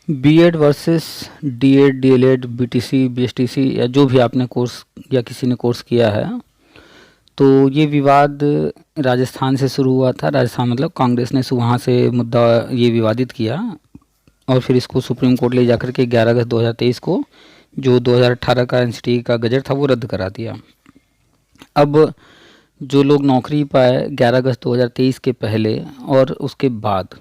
BEd versus DEd, DElEd, BTC, BSTC या जो भी आपने कोर्स या किसी ने कोर्स किया है, तो ये विवाद राजस्थान से शुरू हुआ था। राजस्थान मतलब कांग्रेस ने वहाँ से मुद्दा ये विवादित किया और फिर इसको सुप्रीम कोर्ट ले जाकर के 11 अगस्त 2023 को जो 2018 का एनसीटी का गजट था वो रद्द करा दिया। अब जो लोग नौकरी पाए 11 अगस्त 2023 के पहले और उसके बाद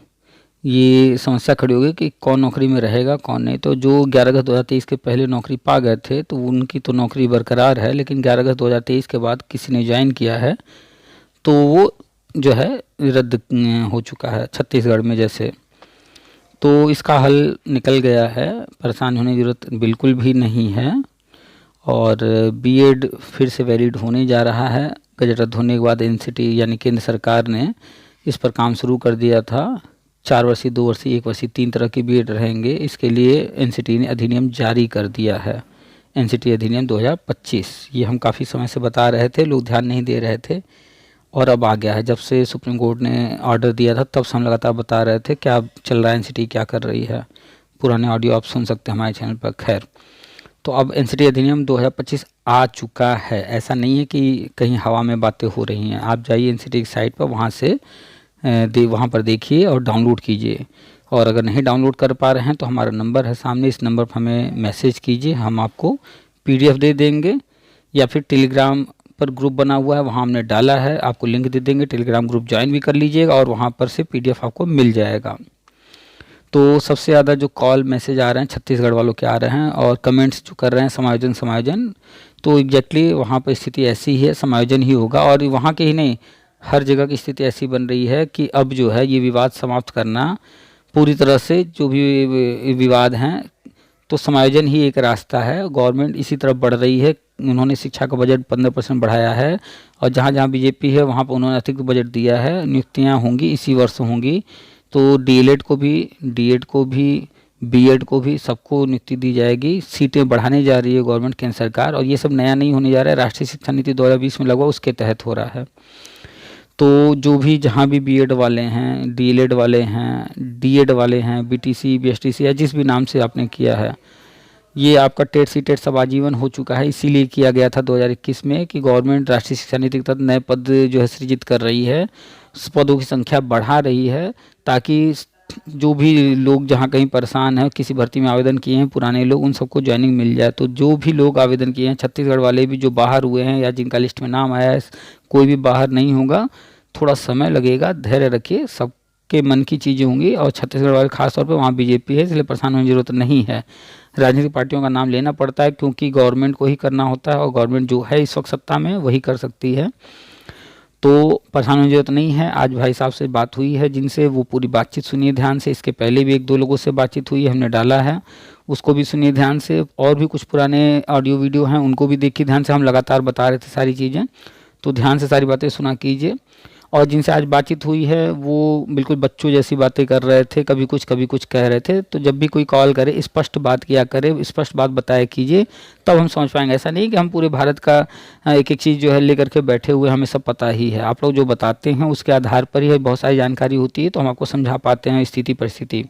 ये समस्या खड़ी हो गई कि कौन नौकरी में रहेगा कौन नहीं। तो जो 11 अगस्त 2023 के पहले नौकरी पा गए थे तो उनकी तो नौकरी बरकरार है, लेकिन 11 अगस्त 2023 के बाद किसी ने ज्वाइन किया है तो वो जो है रद्द हो चुका है छत्तीसगढ़ में जैसे। तो इसका हल निकल गया है, परेशान होने की ज़रूरत बिल्कुल भी नहीं है। और बीएड फिर से वैलिड होने जा रहा है। गजट रद्द होने के बाद एनसीटी यानी केंद्र सरकार ने इस पर काम शुरू कर दिया था। 4 वर्षीय, 2 वर्षीय, 1 वर्षीय 3 तरह के बीएड रहेंगे। इसके लिए एनसीटी ने अधिनियम जारी कर दिया है, एनसीटी अधिनियम 2025। ये हम काफ़ी समय से बता रहे थे, लोग ध्यान नहीं दे रहे थे और अब आ गया है। जब से सुप्रीम कोर्ट ने ऑर्डर दिया था तब से हम लगातार बता रहे थे क्या चल रहा है, एनसीटी क्या कर रही है। पुराने ऑडियो आप सुन सकते हैं हमारे चैनल पर। खैर, तो अब एनसीटी अधिनियम 2025 आ चुका है। ऐसा नहीं है कि कहीं हवा में बातें हो रही हैं। आप जाइए एनसीटी की साइट पर, वहाँ से वहाँ पर देखिए और डाउनलोड कीजिए। और अगर नहीं डाउनलोड कर पा रहे हैं तो हमारा नंबर है सामने, इस नंबर पर हमें मैसेज कीजिए, हम आपको पीडीएफ दे देंगे। या फिर टेलीग्राम पर ग्रुप बना हुआ है, वहाँ हमने डाला है, आपको लिंक दे देंगे, टेलीग्राम ग्रुप ज्वाइन भी कर लीजिएगा और वहाँ पर से पीडीएफ आपको मिल जाएगा। तो सबसे ज़्यादा जो कॉल मैसेज आ रहे हैं छत्तीसगढ़ वालों के आ रहे हैं और कमेंट्स जो कर रहे हैं समायोजन समायोजन, तो एग्जैक्टली वहाँ पर स्थिति ऐसी ही है, समायोजन ही होगा। और वहाँ के ही नहीं, हर जगह की स्थिति ऐसी बन रही है कि अब जो है ये विवाद समाप्त करना पूरी तरह से, जो भी विवाद हैं तो समायोजन ही एक रास्ता है। गवर्नमेंट इसी तरफ बढ़ रही है। उन्होंने शिक्षा का बजट 15% बढ़ाया है और जहाँ जहाँ बीजेपी है वहाँ पर उन्होंने अतिरिक्त बजट दिया है। नियुक्तियाँ होंगी इसी वर्ष होंगी, तो डीएलएड को भी, डीएड को भी, बीएड को भी, सबको नियुक्ति दी जाएगी। सीटें बढ़ाने जा रही है गवर्नमेंट, केंद्र सरकार। और ये सब नया नहीं होने जा रहा है, राष्ट्रीय शिक्षा नीति 2020 में लगा उसके तहत हो रहा है। तो जो भी जहाँ भी बीएड वाले हैं, डीएलएड वाले हैं, डीएड वाले हैं, बीटीसी, बीएसटीसी या जिस भी नाम से आपने किया है, ये आपका टेट सीटेट सब आजीवन हो चुका है। इसीलिए किया गया था 2021 में कि गवर्नमेंट राष्ट्रीय शिक्षा नीति के तहत नए पद जो है सृजित कर रही है, पदों की संख्या बढ़ा रही है, ताकि जो भी लोग जहाँ कहीं परेशान हैं, किसी भर्ती में आवेदन किए हैं पुराने लोग, उन सबको ज्वाइनिंग मिल जाए। तो जो भी लोग आवेदन किए हैं, छत्तीसगढ़ वाले भी जो बाहर हुए हैं या जिनका लिस्ट में नाम आया है, कोई भी बाहर नहीं होगा, थोड़ा समय लगेगा, धैर्य रखिए, सबके मन की चीज़ें होंगी। और छत्तीसगढ़ वाले खासतौर पर वहाँ बीजेपी है, इसलिए परेशान होने की जरूरत नहीं है। राजनीतिक पार्टियों का नाम लेना पड़ता है क्योंकि गवर्नमेंट को ही करना होता है और गवर्नमेंट जो है इस वक्त सत्ता में वही कर सकती है। तो परेशान होने की जरूरत नहीं है। आज भाई साहब से बात हुई है जिनसे, वो पूरी बातचीत सुनिए ध्यान से। इसके पहले भी 1-2 लोगों से बातचीत हुई है, हमने डाला है, उसको भी सुनिए ध्यान से। और भी कुछ पुराने ऑडियो वीडियो हैं, उनको भी देखिए ध्यान से। हम लगातार बता रहे थे सारी चीज़ें, तो ध्यान से सारी बातें सुना कीजिए। और जिनसे आज बातचीत हुई है वो बिल्कुल बच्चों जैसी बातें कर रहे थे, कभी कुछ कह रहे थे। तो जब भी कोई कॉल करे स्पष्ट बात किया करे, स्पष्ट बात बताया कीजिए, तब हम समझ पाएंगे। ऐसा नहीं कि हम पूरे भारत का एक एक चीज़ जो है लेकर के बैठे हुए हमें सब पता ही है। आप लोग जो बताते हैं उसके आधार पर ही बहुत सारी जानकारी होती है, तो हम आपको समझा पाते हैं स्थिति परिस्थिति।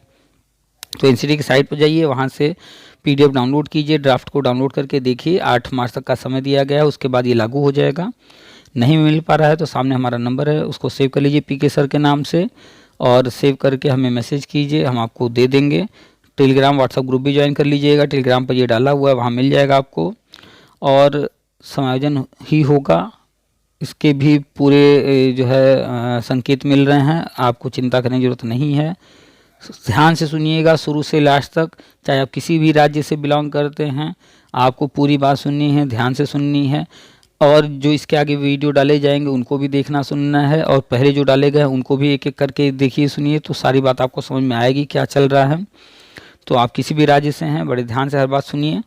तो एनसीटी की साइट पर जाइए, वहाँ से पीडीएफ डाउनलोड कीजिए, ड्राफ्ट को डाउनलोड करके देखिए। 8 मार्च तक का समय दिया गया है, उसके बाद ये लागू हो जाएगा। नहीं मिल पा रहा है तो सामने हमारा नंबर है, उसको सेव कर लीजिए पीके सर के नाम से और सेव करके हमें मैसेज कीजिए, हम आपको दे देंगे। टेलीग्राम व्हाट्सएप ग्रुप भी ज्वाइन कर लीजिएगा, टेलीग्राम पर ये डाला हुआ है, वहाँ मिल जाएगा आपको। और समायोजन ही होगा, इसके भी पूरे जो है संकेत मिल रहे हैं, आपको चिंता करने की ज़रूरत नहीं है। ध्यान से सुनिएगा शुरू से लास्ट तक, चाहे आप किसी भी राज्य से बिलोंग करते हैं, आपको पूरी बात सुननी है, ध्यान से सुननी है। और जो इसके आगे वीडियो डाले जाएंगे उनको भी देखना सुनना है, और पहले जो डाले गए उनको भी एक एक करके देखिए सुनिए, तो सारी बात आपको समझ में आएगी क्या चल रहा है। तो आप किसी भी राज्य से हैं, बड़े ध्यान से हर बात सुनिए।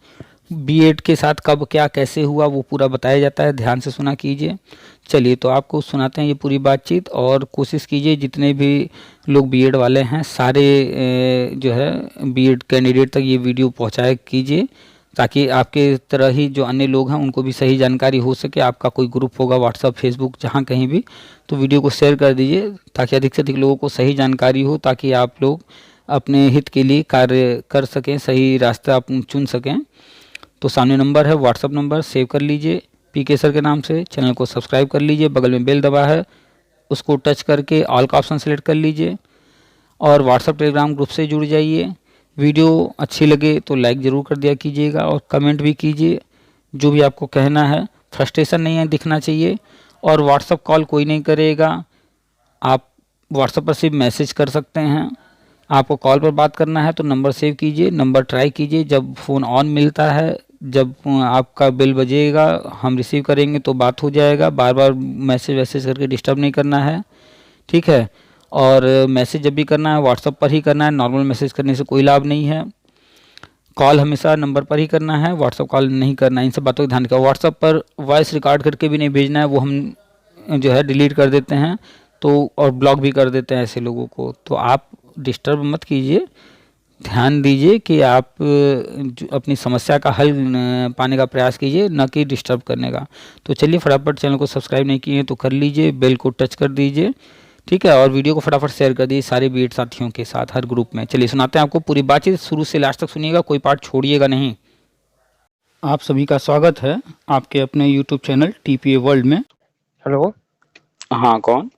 बीएड के साथ कब क्या कैसे हुआ वो पूरा बताया जाता है, ध्यान से सुना कीजिए। चलिए तो आपको सुनाते हैं ये पूरी बातचीत, और कोशिश कीजिए जितने भी लोग बीएड वाले हैं सारे जो है बीएड कैंडिडेट तक ये वीडियो पहुँचाए कीजिए, ताकि आपके तरह ही जो अन्य लोग हैं उनको भी सही जानकारी हो सके। आपका कोई ग्रुप होगा व्हाट्सअप, फेसबुक, जहाँ कहीं भी, तो वीडियो को शेयर कर दीजिए ताकि अधिक से अधिक लोगों को सही जानकारी हो, ताकि आप लोग अपने हित के लिए कार्य कर सकें, सही रास्ता आप चुन सकें। तो सामने नंबर है, व्हाट्सअप नंबर सेव कर लीजिए पीके सर के नाम से। चैनल को सब्सक्राइब कर लीजिए, बगल में बेल दबा है उसको टच करके ऑल का ऑप्शन सेलेक्ट कर लीजिए और व्हाट्सअप टेलीग्राम ग्रुप से जुड़ जाइए। वीडियो अच्छी लगे तो लाइक ज़रूर कर दिया कीजिएगा और कमेंट भी कीजिए जो भी आपको कहना है। फ्रस्ट्रेशन नहीं है दिखना चाहिए। और व्हाट्सअप कॉल कोई नहीं करेगा, आप व्हाट्सअप पर सिर्फ मैसेज कर सकते हैं। आपको कॉल पर बात करना है तो नंबर सेव कीजिए, नंबर ट्राई कीजिए। जब फ़ोन ऑन मिलता है, जब आपका बिल बजेगा हम रिसीव करेंगे तो बात हो जाएगा। बार बार मैसेज वैसेज करके डिस्टर्ब नहीं करना है, ठीक है। और मैसेज जब भी करना है व्हाट्सअप पर ही करना है, नॉर्मल मैसेज करने से कोई लाभ नहीं है। कॉल हमेशा नंबर पर ही करना है, व्हाट्सअप कॉल नहीं करना है। इन सब बातों का ध्यान रखिए। व्हाट्सअप पर वॉइस रिकॉर्ड करके भी नहीं भेजना है, वो हम जो है डिलीट कर देते हैं तो, और ब्लॉक भी कर देते हैं ऐसे लोगों को। तो आप डिस्टर्ब मत कीजिए, ध्यान दीजिए कि आप अपनी समस्या का हल पाने का प्रयास कीजिए, न कि डिस्टर्ब करने का। तो चलिए फटाफट चैनल को सब्सक्राइब नहीं किए तो कर लीजिए, बेल को टच कर दीजिए, ठीक है। और वीडियो को फटाफट शेयर कर दीजिए सारे बीएड साथियों के साथ हर ग्रुप में। चलिए सुनाते हैं आपको पूरी बातचीत, शुरू से लास्ट तक सुनिएगा, कोई पार्ट छोड़िएगा नहीं। आप सभी का स्वागत है आपके अपने यूट्यूब चैनल टीपीए वर्ल्ड में। हेलो। हाँ, कौन?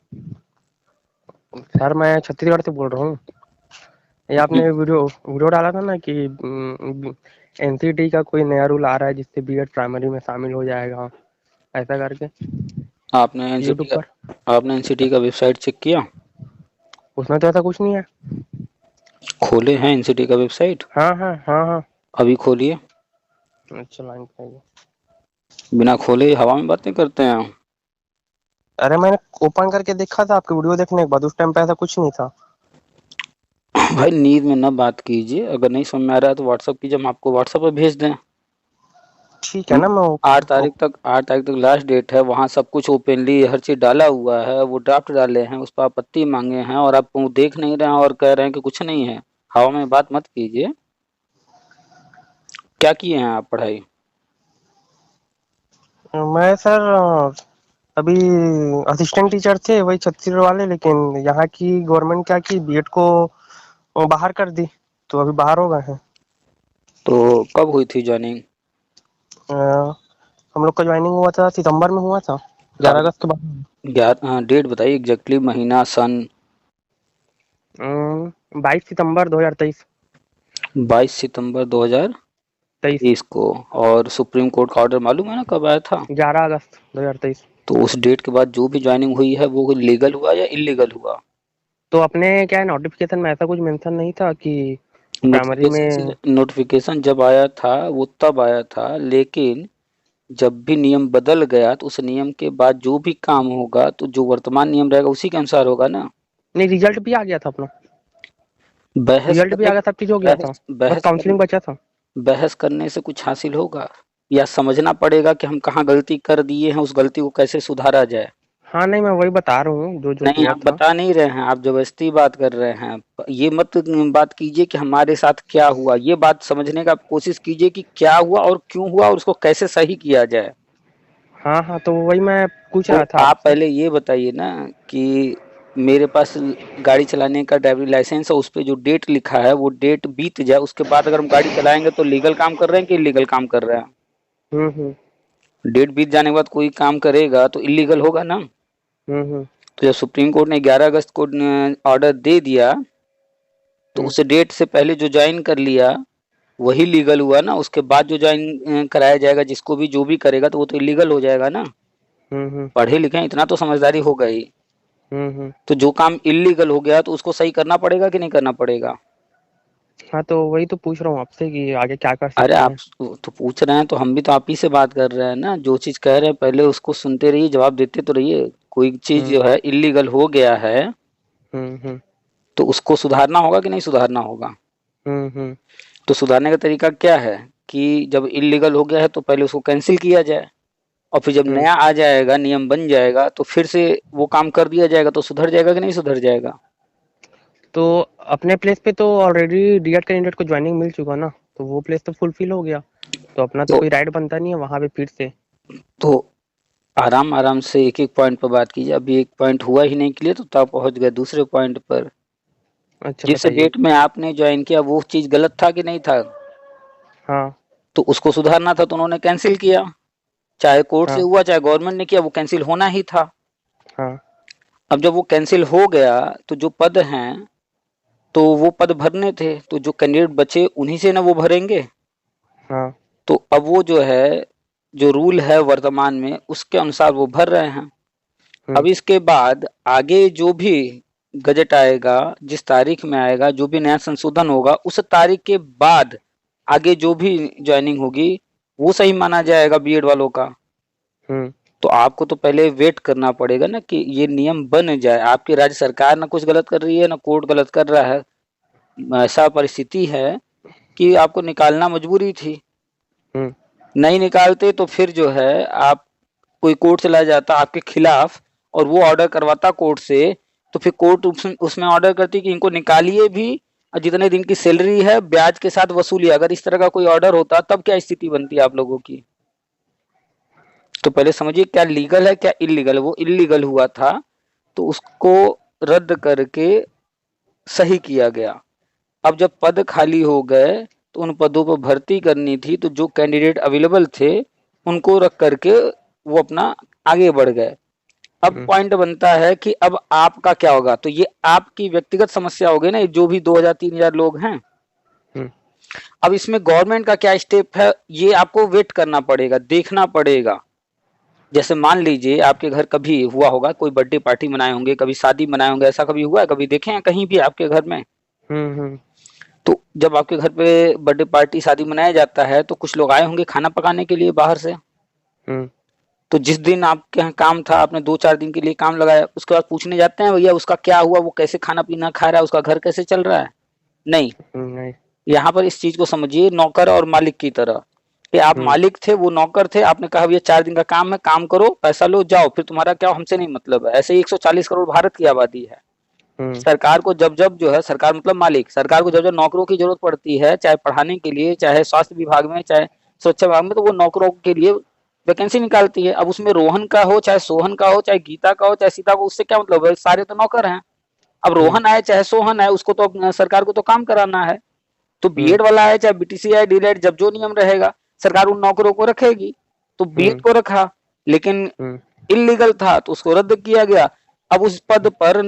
सर मैं छत्तीसगढ़ से बोल रहा हूँ। ये आपने वीडियो वीडियो डाला था ना कि एनसीटी का कोई नया रूल आ रहा है जिससे बीएड प्राइमरी में शामिल हो जाएगा, ऐसा करके आपने एनसीटी यूट्यूब पर। आपने एनसीटी का वेबसाइट चेक किया? उसमें तो ऐसा कुछ नहीं है। खोले हैं एनसीटी का वेबसाइट? हाँ हाँ हाँ हाँ। अभी खोलिए। अच्छा, लाइन पे आइए। बिना खोले हवा में बातें करते हैं। अरे मैंने ओपन करके देखा था आपकी वीडियो देखने के बाद, उस टाइम पे ऐसा कुछ नहीं था। भाई नींद में न बात कीजिए, अगर नहीं समझ में आ रहा है तो व्हाट्सअप कीजिए, हम आपको व्हाट्सअप पर भेज दें। ठीक है ना, मैं 8 तारीख तक लास्ट डेट है, वहाँ सब कुछ ओपनली हर चीज़ डाला हुआ है। वो ड्राफ्ट डाले हैं, उस पर आपत्ति मांगे हैं और आप वो देख नहीं रहे हैं और कह रहे हैं कि कुछ नहीं है। हवा में बात मत कीजिए। क्या किए हैं आप पढ़ाई? मैं सर अभी असिस्टेंट टीचर थे वही छत्तीसगढ़ वाले, लेकिन यहाँ की गवर्नमेंट क्या की बीएड को बाहर कर दी, तो अभी बाहर हो गए हैं। तो कब हुई थी ज्वाइनिंग? हम लोग का ज्वाइनिंग हुआ था सितंबर में हुआ था, 11 अगस्त के बाद। डेट बताइए एग्जैक्टली, महीना सन। 22 सितंबर 2023। 22 सितंबर 23। 2023 को। और सुप्रीम कोर्ट का ऑर्डर मालूम है ना कब आया था? 11 अगस्त 2023। तो उस डेट के बाद जो भी ज्वाइनिंग हुई है वो लीगल हुआ या इलीगल हुआ? तो अपने क्या है, नोटिफिकेशन में ऐसा कुछ मेंशन नहीं था कि प्राइमरी में। नोटिफिकेशन जब आया था वो तब आया था, लेकिन जब भी नियम बदल गया तो उस नियम के बाद जो भी काम होगा तो जो वर्तमान नियम रहेगा उसी के अनुसार होगा ना। नहीं, रिजल्ट भी आ गया था अपना। बहस रिजल्ट भी करने आ गया, सब चीज हो गया था। बहस बस बहस करने काउंसलिंग बचा था। बहस करने से कुछ हासिल होगा? या समझना पड़ेगा कि हम कहाँ गलती कर दिए हैं, उस गलती को कैसे सुधारा जाए? हाँ नहीं, मैं वही बता रहा हूँ जो जो नहीं, हुआ आप था। बता नहीं रहे हैं, आप जबरदस्ती बात कर रहे हैं। ये मत बात कीजिए कि हमारे साथ क्या हुआ, ये बात समझने का कोशिश कीजिए कि क्या हुआ और क्यों हुआ और उसको कैसे सही किया जाए। हाँ हाँ, तो वही मैं पूछ तो रहा था आप आपसे। पहले ये बताइए ना कि मेरे पास गाड़ी चलाने का ड्राइविंग लाइसेंस है, उस पे जो डेट लिखा है वो डेट बीत जाए, उसके बाद अगर हम गाड़ी चलाएंगे तो लीगल काम कर रहे हैं कि इलीगल काम कर रहे हैं? हम्म। डेट बीत जाने के बाद कोई काम करेगा तो इलीगल होगा ना। हम्म। तो जब सुप्रीम कोर्ट ने 11 अगस्त को ऑर्डर दे दिया तो हम्म उस डेट से पहले जो ज्वाइन कर लिया वही लीगल हुआ ना। उसके बाद जो ज्वाइन कराया जाएगा जिसको भी जो भी करेगा तो वो तो इलीगल हो जाएगा ना। हम्म। पढ़े लिखे हैं, इतना तो समझदारी होगा ही। हम्म। तो जो काम इलीगल हो गया तो उसको सही करना पड़ेगा कि नहीं करना पड़ेगा? हाँ, तो वही तो पूछ रहा हूँ आपसे कि आगे क्या कर अरे सकते आप हैं। तो पूछ रहे हैं तो हम भी तो आप ही से बात कर रहे हैं ना। जो चीज कह रहे हैं पहले उसको सुनते रहिए, जवाब देते तो रहिए। कोई चीज हम्म जो है इलीगल हो गया है हम्म। तो उसको सुधारना होगा कि नहीं सुधारना होगा? हम्म। तो सुधारने का तरीका क्या है कि जब इलीगल हो गया है तो पहले उसको कैंसिल किया जाए और फिर जब हम्म। नया आ जाएगा, नियम बन जाएगा तो फिर से वो काम कर दिया जाएगा। तो सुधर जाएगा कि नहीं सुधर जाएगा? तो अपने प्लेस पे तो ऑलरेडी डीएड कैंडिडेट को ज्वाइनिंग मिल चुका ना, तो वो प्लेस तो फुलफिल हो गया। तो अपना तो तो कोई राइट बनता नहीं है वहां पे फिर से। तो आराम आराम से एक एक पॉइंट पर बात कीजिए। अभी एक पॉइंट हुआ ही नहीं क्लियर तो आप पहुंच गए दूसरे पॉइंट पर। अच्छा, जिस बताइए। डेट में आपने ज्वाइन किया वो चीज गलत था कि नहीं था? हाँ, तो उसको सुधारना था तो उन्होंने कैंसिल किया, चाहे कोर्ट से हाँ, हुआ चाहे गवर्नमेंट ने किया, वो कैंसिल होना ही था। हाँ, अब जब वो कैंसिल हो गया तो जो पद हैं तो वो पद भरने थे, तो जो कैंडिडेट बचे उन्हीं से ना वो भरेंगे। हाँ, तो अब वो जो है, जो रूल है वर्तमान में उसके अनुसार वो भर रहे हैं। हुँ, अब इसके बाद आगे जो भी गजट आएगा, जिस तारीख में आएगा, जो भी नया संशोधन होगा उस तारीख के बाद आगे जो भी ज्वाइनिंग होगी वो सही माना जाएगा बीएड वालों का। हुँ, तो आपको तो पहले वेट करना पड़ेगा ना कि ये नियम बन जाए। आपकी राज्य सरकार ना कुछ गलत कर रही है ना कोर्ट गलत कर रहा है। ऐसा परिस्थिति है कि आपको निकालना मजबूरी थी। हुँ, नहीं निकालते तो फिर जो है आप, कोई कोर्ट चला जाता आपके खिलाफ और वो ऑर्डर करवाता कोर्ट से, तो फिर कोर्ट उसमें ऑर्डर करती कि इनको निकालिए भी और जितने दिन की सैलरी है ब्याज के साथ वसूलिए। अगर इस तरह का कोई ऑर्डर होता तब क्या स्थिति बनती आप लोगों की? तो पहले समझिए क्या लीगल है क्या इलीगल है। वो इलीगल हुआ था तो उसको रद्द करके सही किया गया। अब जब पद खाली हो गए तो उन पदों पर भर्ती करनी थी, तो जो कैंडिडेट अवेलेबल थे उनको रख करके वो अपना आगे बढ़ गए। अब हुँ, पॉइंट बनता है कि अब आपका क्या होगा। तो ये आपकी व्यक्तिगत समस्या हो गई ना, जो भी 2000-3000 लोग हैं। हुँ, अब इसमें गवर्नमेंट का क्या स्टेप है ये आपको वेट करना पड़ेगा, देखना पड़ेगा। जैसे मान लीजिए आपके घर कभी हुआ होगा, कोई बर्थडे पार्टी मनाए होंगे, कभी शादी मनाए होंगे, ऐसा कभी हुआ है? कभी देखे हैं कहीं भी आपके घर में? हुँ, हुँ, तो जब आपके घर पे बर्थडे पार्टी शादी मनाया जाता है तो कुछ लोग आए होंगे खाना पकाने के लिए बाहर से। हुँ, तो जिस दिन आपके यहाँ काम था, आपने 2-4 दिन के लिए काम लगाया, उसके बाद पूछने जाते हैं भैया उसका क्या हुआ, वो कैसे खाना पीना खा रहा है, उसका घर कैसे चल रहा है? नहीं। नहीं, यहाँ पर इस चीज को समझिए नौकर और मालिक की तरह, कि आप हुँ, मालिक थे वो नौकर थे। आपने कहा भैया 4 दिन का काम है, काम करो, पैसा लो, जाओ, फिर तुम्हारा क्या हमसे नहीं मतलब है। ऐसे ही 140 करोड़ भारत की आबादी है। हुँ, सरकार को जब जब जो है, सरकार मतलब मालिक, सरकार को जब जब नौकरों की जरूरत पड़ती है, चाहे पढ़ाने के लिए, चाहे स्वास्थ्य विभाग में, चाहे सुरक्षा विभाग में, तो वो नौकरों के लिए वैकेंसी निकालती है। अब उसमें रोहन का हो चाहे सोहन का हो, चाहे गीता का हो चाहे सीता का, उससे क्या मतलब है, सारे तो नौकर हैं। अब हुँ, रोहन आए चाहे सोहन आए, उसको तो सरकार को तो काम कराना है। तो हुँ, बीएड वाला आए चाहे बीटीसी आए डीएलएड, जब जो नियम रहेगा सरकार उन नौकरों को रखेगी। तो बीएड हुँ, को रखा, लेकिन हुँ, इलीगल था तो उसको रद्द किया गया। अब उस पद पर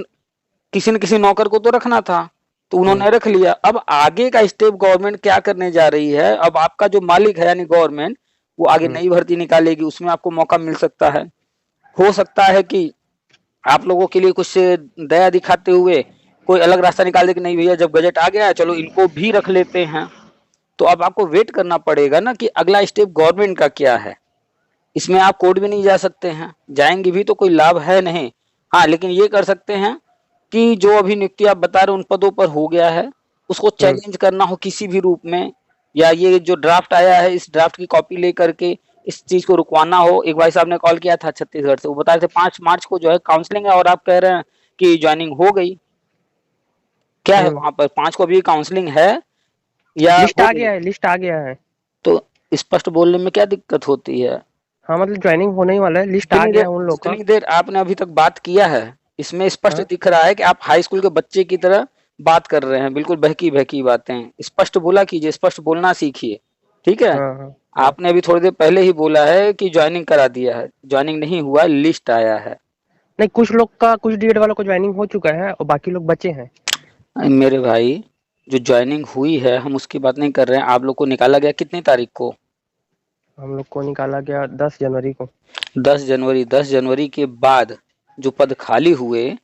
किसी न किसी नौकर को तो रखना था, तो हुँ, उन्होंने रख लिया। अब आगे का स्टेप गवर्नमेंट क्या करने जा रही है, अब आपका जो मालिक है यानी गवर्नमेंट, वो आगे हुँ, नई भर्ती निकालेगी, उसमें आपको मौका मिल सकता है। हो सकता है कि आप लोगों के लिए कुछ दया दिखाते हुए कोई अलग रास्ता निकाल दे कि नहीं भैया जब बजट आ गया है चलो इनको भी रख लेते हैं। तो अब आपको वेट करना पड़ेगा ना कि अगला स्टेप गवर्नमेंट का क्या है। इसमें आप कोर्ट भी नहीं जा सकते हैं, जाएंगे भी तो कोई लाभ है नहीं। हाँ, लेकिन ये कर सकते हैं कि जो अभी नियुक्ति आप बता रहे हो उन पदों पर हो गया है, उसको हुँ, चैलेंज करना हो किसी भी रूप में, या ये जो ड्राफ्ट आया है इस ड्राफ्ट की कॉपी लेकर के इस चीज को रुकवाना हो। एक भाई साहब ने कॉल किया था छत्तीसगढ़ से, वो बता रहे थे 5 मार्च को जो है काउंसलिंग है, और आप कह रहे हैं कि ज्वाइनिंग हो गई। क्या है हुँ। वहां पर 5 को अभी काउंसलिंग है या लिस्ट हो आ गई? गया है, लिस्ट आ गया है। तो स्पष्ट बोलने में क्या दिक्कत होती है? हाँ, मतलब जॉइनिंग होने ही वाला है, लिस्ट आ जितनी गया देर है उन लोग का। जितनी देर आपने अभी तक बात किया है, इसमें स्पष्ट हाँ, दिख रहा है कि आप हाई स्कूल के बच्चे की तरह बात कर रहे हैं, बिल्कुल बहकी बहकी बातें। स्पष्ट बोला कीजिए, स्पष्ट बोलना सीखिए। ठीक है? हाँ, हाँ, हाँ। आपने अभी थोड़ी देर पहले ही बोला है कि ज्वाइनिंग करा दिया है, ज्वाइनिंग नहीं हुआ, लिस्ट आया है। नहीं, कुछ लोग का, कुछ डीएड वालों को जॉइनिंग हो चुका है और बाकी लोग बचे हैं। मेरे भाई, जो ज्वाइनिंग हुई है हम उसकी बात नहीं कर रहे हैं। आप लोग को निकाला गया कितनी तारीख को? हम लोग को निकाला गया 10 जनवरी को। 10 जनवरी। 10 जनवरी के बाद जो पद खाली हुए हाँ,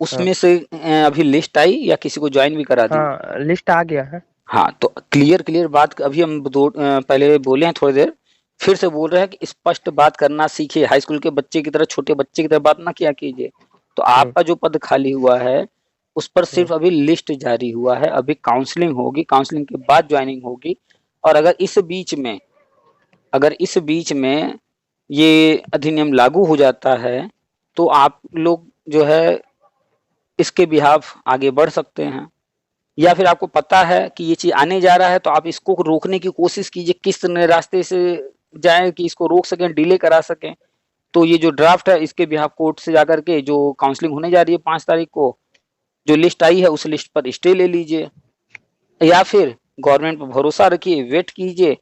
उसमें से अभी लिस्ट आई या किसी को ज्वाइन भी करा दिए? हाँ, लिस्ट आ गया है। हाँ, तो क्लियर क्लियर बात अभी हम पहले बोले हैं थोड़ी देर, फिर से बोल रहे हैं कि स्पष्ट बात करना सीखिए। हाई स्कूल के बच्चे की तरह, छोटे बच्चे की तरह बात ना किया कीजिए। तो हुँ, आपका जो पद खाली हुआ है उस पर हुँ, सिर्फ अभी लिस्ट जारी हुआ है, अभी काउंसलिंग होगी, काउंसलिंग के बाद ज्वाइनिंग होगी। और अगर इस बीच में ये अधिनियम लागू हो जाता है तो आप लोग जो है इसके बिहाफ आगे बढ़ सकते हैं। या फिर आपको पता है कि ये चीज आने जा रहा है तो आप इसको रोकने की कोशिश कीजिए, किस रास्ते से जाएं कि इसको रोक सकें, डिले करा सकें। तो ये जो ड्राफ्ट है इसके भी आप कोर्ट से जाकर के, जो काउंसलिंग होने जा रही है 5 तारीख को, जो लिस्ट आई है उस लिस्ट पर स्टे ले लीजिए, या फिर गवर्नमेंट पर भरोसा रखिए, वेट कीजिए,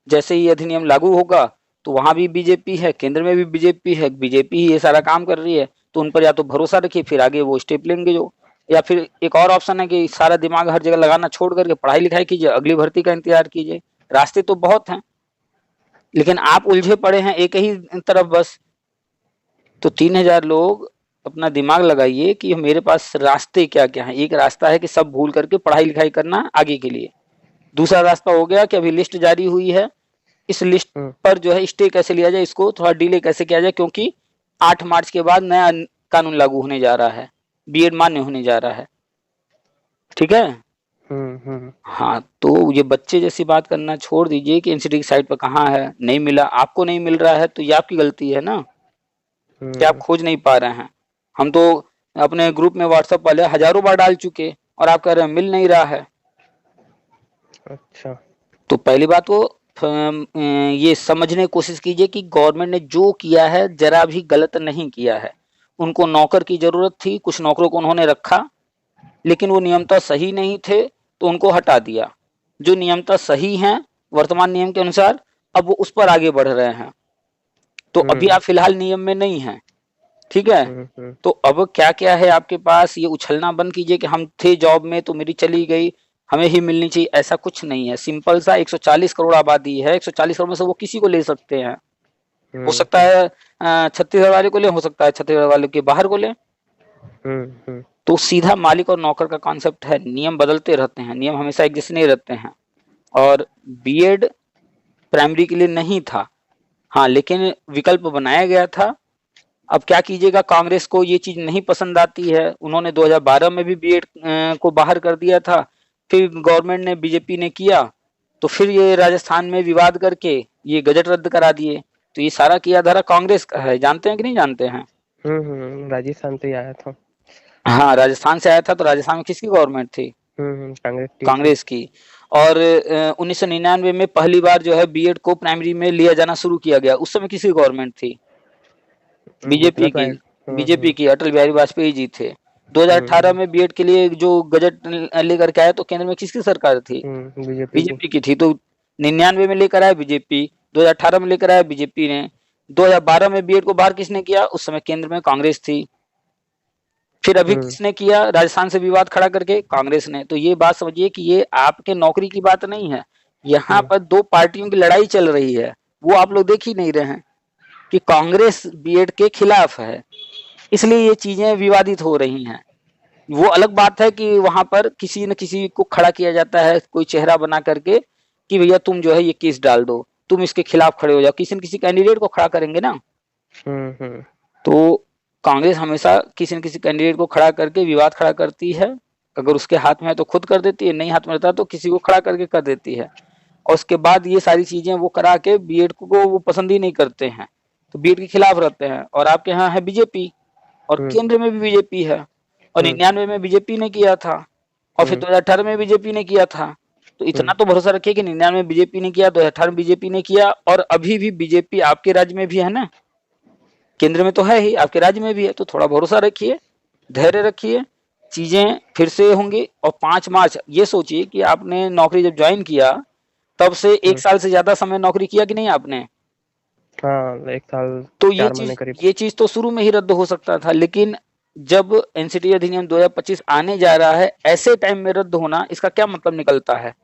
जैसे ही अधिनियम लागू होगा तो वहां भी बीजेपी है, केंद्र में भी बीजेपी है, बीजेपी ही ये सारा काम कर रही है, तो उन पर या तो भरोसा रखिए, फिर आगे वो स्टेप लेंगे जो, या फिर एक और ऑप्शन है कि सारा दिमाग हर जगह लगाना छोड़ करके पढ़ाई लिखाई कीजिए, अगली भर्ती का इंतजार कीजिए। रास्ते तो बहुत हैं, लेकिन आप उलझे पड़े हैं एक ही तरफ बस। तो 3000 लोग अपना दिमाग लगाइए कि मेरे पास रास्ते क्या क्या हैं। एक रास्ता है कि सब भूल करके पढ़ाई लिखाई करना आगे के लिए। दूसरा रास्ता हो गया कि अभी लिस्ट जारी हुई है, इस लिस्ट पर जो है स्टे कैसे लिया जाए, इसको थोड़ा डिले कैसे किया जाए, क्योंकि 8 मार्च के बाद नया कानून लागू होने जा रहा है, बीएड मान्य होने जा रहा है। ठीक है। हाँ, तो ये बच्चे जैसी बात करना छोड़ दीजिए कि एनसीटी की साइट पर कहाँ है, नहीं मिला, आपको नहीं मिल रहा है तो ये आपकी गलती है ना कि आप खोज नहीं पा रहे हैं। हम तो अपने ग्रुप में व्हाट्सएप वाले हजारों बार डाल चुके और आप कह रहे हैं मिल नहीं रहा है। अच्छा, तो पहली बात वो ये समझने की कोशिश कीजिए कि गवर्नमेंट ने जो किया है जरा भी गलत नहीं किया है। उनको नौकर की जरूरत थी, कुछ नौकरों को उन्होंने रखा, लेकिन वो नियमतः सही नहीं थे तो उनको हटा दिया। जो नियमतः सही हैं वर्तमान नियम के अनुसार, अब वो उस पर आगे बढ़ रहे हैं। तो अभी आप फिलहाल नियम में नहीं हैं, ठीक है। तो अब क्या क्या है आपके पास, ये उछलना बंद कीजिए कि हम थे जॉब में तो मेरी चली गई, हमें ही मिलनी चाहिए, ऐसा कुछ नहीं है। सिंपल सा 140 करोड़ आबादी है, 140 करोड़ में से वो किसी को ले सकते हैं। हो सकता है छत्तीसगढ़ वाले को ले, हो सकता है छत्तीसगढ़ वाले के बाहर को ले। तो सीधा मालिक और नौकर का कॉन्सेप्ट है। नियम बदलते रहते हैं, नियम हमेशा एक जैसे नहीं रहते हैं। और बीएड प्राइमरी के लिए नहीं था, हाँ, लेकिन विकल्प बनाया गया था। अब क्या कीजिएगा, कांग्रेस को ये चीज नहीं पसंद आती है। उन्होंने 2012 में भी बीएड को बाहर कर दिया था, फिर गवर्नमेंट ने, बीजेपी ने किया, तो फिर ये राजस्थान में विवाद करके ये गजट रद्द करा दिए। तो ये सारा किया धारा कांग्रेस का है, जानते हैं कि नहीं जानते हैं? राजस्थान से ही आया था। हाँ, राजस्थान से आया था। तो राजस्थान में किसकी गवर्नमेंट थी? कांग्रेस की। और 1999 में पहली बार जो है बीएड को प्राइमरी में लिया जाना शुरू किया गया। उस समय किसकी गवर्नमेंट थी? बीजेपी की। बीजेपी की, अटल बिहारी वाजपेयी जी थे। 2018 में बीएड के लिए जो गजट लेकर के आया तो केंद्र में किसकी सरकार थी? बीजेपी की थी। तो 99 में लेकर आया बीजेपी, 2018 में लेकर आया बीजेपी ने, 2012 में बीएड को बाहर किसने किया? उस समय केंद्र में कांग्रेस थी। फिर अभी किसने किया राजस्थान से विवाद खड़ा करके? कांग्रेस ने। तो ये बात समझिए कि ये आपके नौकरी की बात नहीं है, यहाँ पर दो पार्टियों की लड़ाई चल रही है। वो आप लोग देख ही नहीं रहे हैं कि कांग्रेस बीएड के खिलाफ है, इसलिए ये चीजें विवादित हो रही हैं। वो अलग बात है कि वहां पर किसी न किसी को खड़ा किया जाता है, कोई चेहरा बना करके कि भैया तुम जो है ये केस डाल दो, तुम इसके खिलाफ खड़े हो जाओ, किसी न किसी कैंडिडेट को खड़ा करेंगे ना। तो कांग्रेस हमेशा किसी न किसी कैंडिडेट को खड़ा करके विवाद खड़ा करती है। अगर उसके हाथ में है तो खुद कर देती है, नहीं हाथ में रहता तो किसी को खड़ा करके कर देती है। और उसके बाद ये सारी चीजें वो करा के बीएड को वो पसंद ही नहीं करते हैं, तो बीएड के खिलाफ रहते हैं। और आपके यहाँ है बीजेपी, और केंद्र में भी बीजेपी है, और 99 में बीजेपी ने किया था, और फिर 2018 में बीजेपी ने किया था। तो इतना तो भरोसा रखिए कि 99 में बीजेपी ने किया, 2018 में बीजेपी ने किया, और अभी भी बीजेपी आपके राज्य में भी है ना, केंद्र में तो है ही, आपके राज्य में भी है। तो थोड़ा भरोसा रखिए, धैर्य रखिए, चीजें फिर से होंगी। और 5 मार्च ये सोचिए कि आपने नौकरी जब ज्वाइन किया तब से 1 साल से ज्यादा समय नौकरी किया कि नहीं आपने? हाँ, 1 साल। तो ये चीज तो शुरू में ही रद्द हो सकता था, लेकिन जब एनसीटी अधिनियम 2025 आने जा रहा है, ऐसे टाइम में रद्द होना, इसका क्या मतलब निकलता है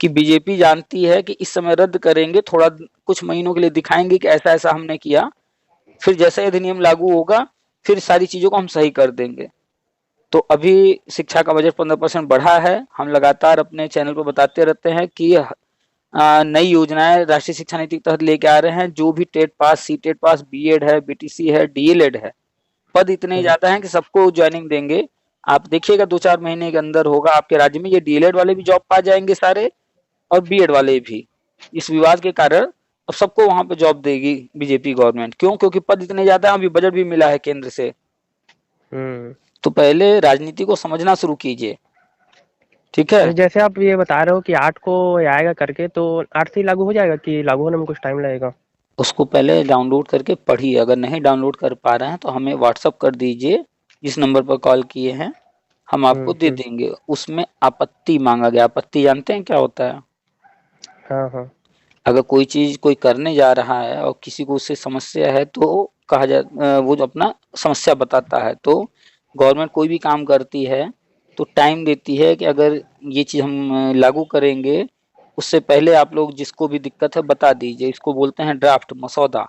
कि बीजेपी जानती है कि इस समय रद्द करेंगे, थोड़ा कुछ महीनों के लिए दिखाएंगे कि ऐसा ऐसा हमने किया, फिर जैसे अधिनियम लागू होगा फिर सारी चीजों को हम सही कर देंगे। तो अभी शिक्षा का बजट 15% बढ़ा है। हम लगातार अपने चैनल पर बताते रहते हैं कि नई योजनाएं राष्ट्रीय शिक्षा नीति के तहत लेके आ रहे हैं। जो भी TET pass, C TET pass, BEd है, बीटीसी है, डीएलएड है, पद इतने ज्यादा हैं कि सबको ज्वाइनिंग देंगे। आप देखिएगा 2-4 महीने के अंदर होगा आपके राज्य में, ये डीएलएड वाले भी जॉब पा जाएंगे सारे, और बीएड वाले भी। इस विवाद के कारण अब सबको वहां पे जॉब देगी बीजेपी गवर्नमेंट। क्यों? क्योंकि पद इतने ज्यादा हैं, अभी बजट भी मिला है केंद्र से। तो पहले राजनीति को समझना शुरू कीजिए, ठीक है। जैसे आप ये बता रहे हो कि 8 को आएगा करके, तो 8 से लागू हो जाएगा कि लागू होने में कुछ टाइम लगेगा? उसको पहले डाउनलोड करके पढ़िए। अगर नहीं डाउनलोड कर पा रहे हैं तो हमें व्हाट्सअप कर दीजिए, इस नंबर पर कॉल किए हैं, हम आपको दे हम्म। देंगे। उसमें आपत्ति मांगा गया। आपत्ति जानते हैं क्या होता है? हाँ हाँ। अगर कोई चीज कोई करने जा रहा है और किसी को उससे समस्या है तो वो जो अपना समस्या बताता है। तो गवर्नमेंट कोई भी काम करती है तो टाइम देती है कि अगर ये चीज हम लागू करेंगे, उससे पहले आप लोग जिसको भी दिक्कत है बता दीजिए। इसको बोलते हैं ड्राफ्ट, मसौदा।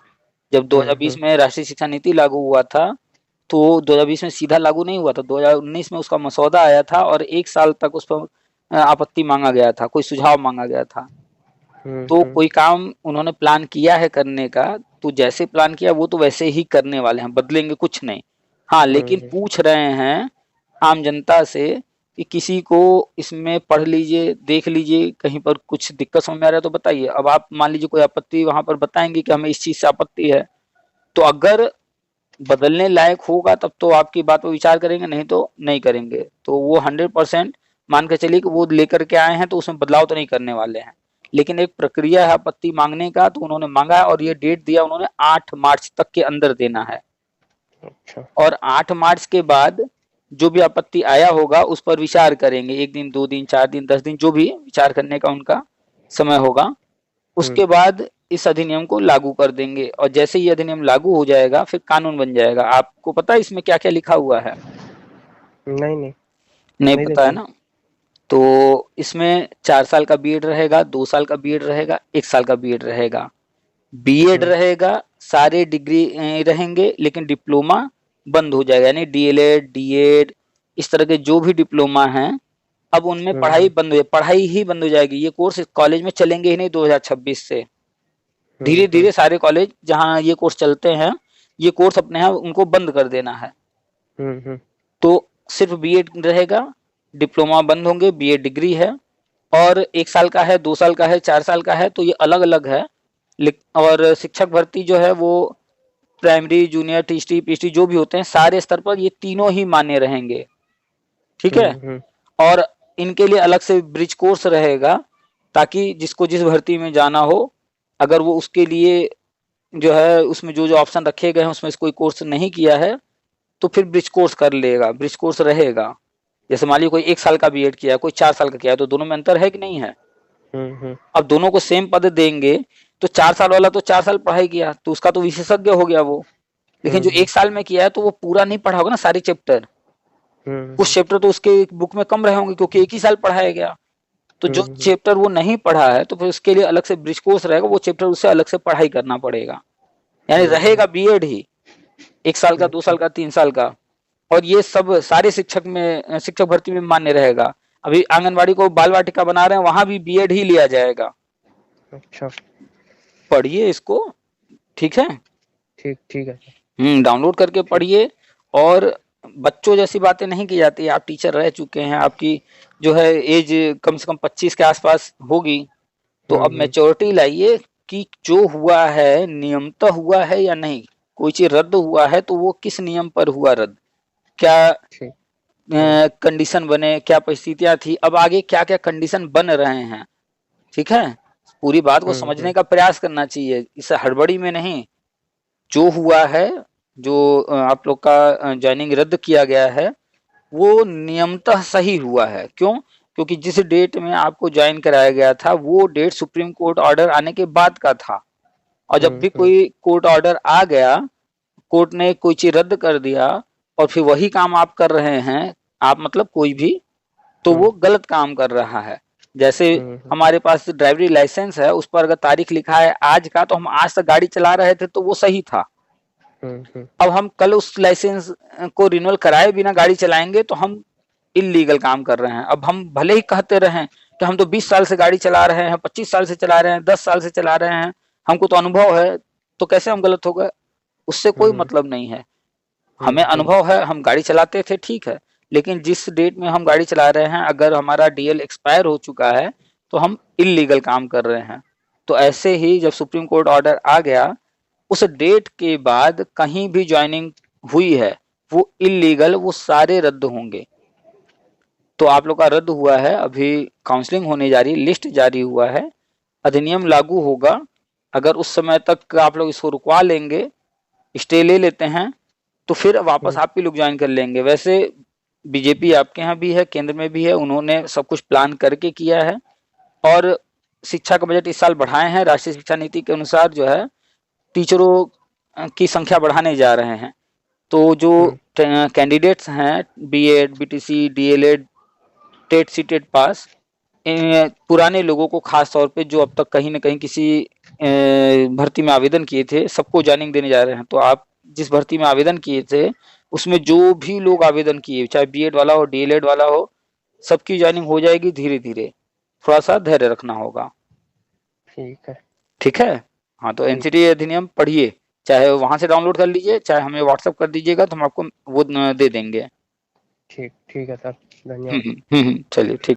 जब 2020 हम्म। में राष्ट्रीय शिक्षा नीति लागू हुआ था तो 2020 में सीधा लागू नहीं हुआ था, 2019 में उसका मसौदा आया था और 1 साल तक उस पर आपत्ति मांगा गया था, कोई सुझाव मांगा गया था। तो हम्म। कोई काम उन्होंने प्लान किया है करने का, तो जैसे प्लान किया वो तो वैसे ही करने वाले हैं, बदलेंगे कुछ नहीं। हाँ, लेकिन हम्म। पूछ रहे हैं आम जनता से कि किसी को इसमें पढ़ लीजिए, देख लीजिए, कहीं पर कुछ दिक्कत समझ में आ रहा है तो बताइए। अब आप मान लीजिए कोई आपत्ति वहां पर बताएंगे कि हमें इस चीज से आपत्ति है, तो अगर बदलने लायक होगा तब तो आपकी बात पर विचार करेंगे, नहीं तो नहीं करेंगे। तो वो 100% मान के चलिए कि वो लेकर के आए हैं तो उसमें बदलाव तो नहीं करने वाले हैं। लेकिन एक प्रक्रिया है आपत्ति मांगने का, तो उन्होंने मांगा है और ये डेट दिया उन्होंने 8 मार्च तक के अंदर देना है। अच्छा। और 8 मार्च के बाद जो भी आपत्ति आया होगा उस पर विचार करेंगे, 1 दिन, 2 दिन, 4 दिन, 10 दिन, जो भी विचार करने का उनका समय होगा। हम्म। उसके बाद इस अधिनियम को लागू कर देंगे और जैसे ही अधिनियम लागू हो जाएगा फिर कानून बन जाएगा। आपको पता है इसमें क्या क्या लिखा हुआ है? नहीं नहीं, नहीं नहीं पता है देखा। ना? तो इसमें 4 साल का बीएड रहेगा, 2 साल का बीएड रहेगा, 1 साल का बीएड रहेगा। बीएड हम्म। रहेगा, सारे डिग्री रहेंगे, लेकिन डिप्लोमा बंद हो जाएगा। यानी डीएलएड, डीएड, इस तरह के जो भी डिप्लोमा हैं, अब उनमें पढ़ाई हम्म। बंद हो, पढ़ाई ही बंद हो जाएगी। ये कोर्स कॉलेज में चलेंगे ही नहीं 2026 से। धीरे हम्म। धीरे सारे कॉलेज जहाँ ये कोर्स चलते हैं, ये कोर्स अपने यहाँ उनको बंद कर देना है। हम्म। तो सिर्फ बीएड रहेगा, डिप्लोमा बंद होंगे, बीएड डिग्री है। और 1 साल का है, 2 साल का है, 4 साल का है, तो ये अलग अलग है। और शिक्षक भर्ती जो है वो प्राइमरी, जूनियर, टीएसटी, पीएचडी जो भी होते हैं सारे स्तर पर ये तीनों ही मान्य रहेंगे। ठीक है। हम्म। और इनके लिए अलग से ब्रिज कोर्स रहेगा, ताकि जिसको जिस भर्ती में जाना हो, अगर वो उसके लिए जो है उसमें जो जो ऑप्शन रखे गए हैं उसमें से कोई कोर्स नहीं किया है तो फिर ब्रिज कोर्स कर लेगा, ब्रिज कोर्स रहेगा। जैसे मान लीजिए कोई 1 साल का बीएड किया है, कोई 4 साल का किया है, तो दोनों में अंतर है कि नहीं है? हम्म। अब दोनों को सेम पद देंगे तो 4 साल वाला तो 4 साल पढ़ाई किया तो उसका तो विशेषज्ञ हो गया वो। लेकिन जो हम्म। 1 साल में किया है तो वो पूरा नहीं पढ़ा होगा ना सारे चैप्टर। कुछ हम्म। चैप्टर तो उसके बुक में कम रहे होंगे क्योंकि एक ही साल पढ़ाया गया। तो जो हम्म। चैप्टर वो नहीं पढ़ा है तो फिर उसके लिए अलग से ब्रिज कोर्स रहेगा, वो चैप्टर उससे अलग से पढ़ाई करना पड़ेगा। यानी हम्म। रहेगा बीएड ही, 1 साल का, दो अच्छा। साल का, 3 साल का। और ये सब सारे शिक्षक भर्ती में मान्य रहेगा। अभी आंगनबाड़ी को बाल वाटिका बना रहे हैं, वहां भी बीएड ही लिया जाएगा। अच्छा। पढ़िए इसको, ठीक है। ठीक ठीक है। डाउनलोड करके ठीक। पढ़िए। और बच्चों जैसी बातें नहीं की जाती। आप टीचर रह चुके हैं, आपकी जो है एज कम से कम 25 के आसपास होगी। तो अब हम्म। मैच्योरिटी लाइए कि जो हुआ है नियमतः हुआ है या नहीं। कोई चीज रद्द हुआ है तो वो किस नियम पर हुआ रद्द, क्या ठीक। हम्म। कंडीशन बने, क्या परिस्थितियां थी, अब आगे क्या क्या कंडीशन बन रहे हैं। ठीक है। पूरी बात को समझने हम्म। का प्रयास करना चाहिए, इस हड़बड़ी में नहीं। जो हुआ है, जो आप लोग का ज्वाइनिंग रद्द किया गया है, वो नियमतः सही हुआ है। क्यों? क्योंकि जिस डेट में आपको ज्वाइन कराया गया था वो डेट सुप्रीम कोर्ट ऑर्डर आने के बाद का था। और जब भी हम्म। कोई कोर्ट ऑर्डर आ गया, कोर्ट ने कोई चीज रद्द कर दिया और फिर वही काम आप कर रहे हैं, आप मतलब कोई भी, तो वो गलत काम कर रहा है। जैसे हम्म। हमारे पास ड्राइवरी लाइसेंस है, उस पर अगर तारीख लिखा है आज का, तो हम आज तक गाड़ी चला रहे थे तो वो सही था। हम्म। अब हम कल उस लाइसेंस को रिन्यूअल कराए बिना गाड़ी चलाएंगे तो हम इलीगल काम कर रहे हैं। अब हम भले ही कहते रहे कि हम तो 20 साल से गाड़ी चला रहे हैं, 25 साल से चला रहे हैं, 10 साल से चला रहे हैं, हमको तो अनुभव है, तो कैसे हम गलत हो गए? उससे कोई हम्म। मतलब नहीं है। हमें अनुभव है, हम गाड़ी चलाते थे, ठीक है। लेकिन जिस डेट में हम गाड़ी चला रहे हैं, अगर हमारा डीएल एक्सपायर हो चुका है तो हम इलीगल काम कर रहे हैं। तो ऐसे ही जब सुप्रीम कोर्ट ऑर्डर आ गया, उस डेट के बाद कहीं भी ज्वाइनिंग हुई है वो इलीगल, वो सारे रद्द होंगे। तो आप लोग का रद्द हुआ है, अभी काउंसलिंग होने जा रही है, लिस्ट जारी हुआ है, अधिनियम लागू होगा। अगर उस समय तक आप लोग इसको रुकवा लेंगे, स्टे ले लेते हैं, तो फिर वापस हम्म। आप ही लोग ज्वाइन कर लेंगे। वैसे बीजेपी आपके यहाँ भी है, केंद्र में भी है, उन्होंने सब कुछ प्लान करके किया है और शिक्षा का बजट इस साल बढ़ाए हैं। राष्ट्रीय शिक्षा नीति के अनुसार जो है टीचरों की संख्या बढ़ाने जा रहे हैं। तो जो कैंडिडेट्स हैं BEd, BTC, DElEd, TET, CTET pass, पुराने लोगों को खास तौर पे जो अब तक कहीं न कहीं किसी भर्ती में आवेदन किए थे, सबको जॉइनिंग देने जा रहे हैं। तो आप जिस भर्ती में आवेदन किए थे, उसमें जो भी लोग आवेदन किए, चाहे बीएड वाला हो, डीएलएड वाला हो, सबकी जॉइनिंग हो जाएगी धीरे-धीरे। थोड़ा-सा धैर्य रखना होगा। ठीक है। ठीक है? हाँ, तो ठीक। एनसीटी अधिनियम पढ़िए, चाहे वहाँ से डाउनलोड कर लीजिए, चाहे हमें व्हाट्सएप कर दीजिएगा तो हम आपको वो दे देंगे। ठीक है सर, धन्यवाद। चलिए ठीक।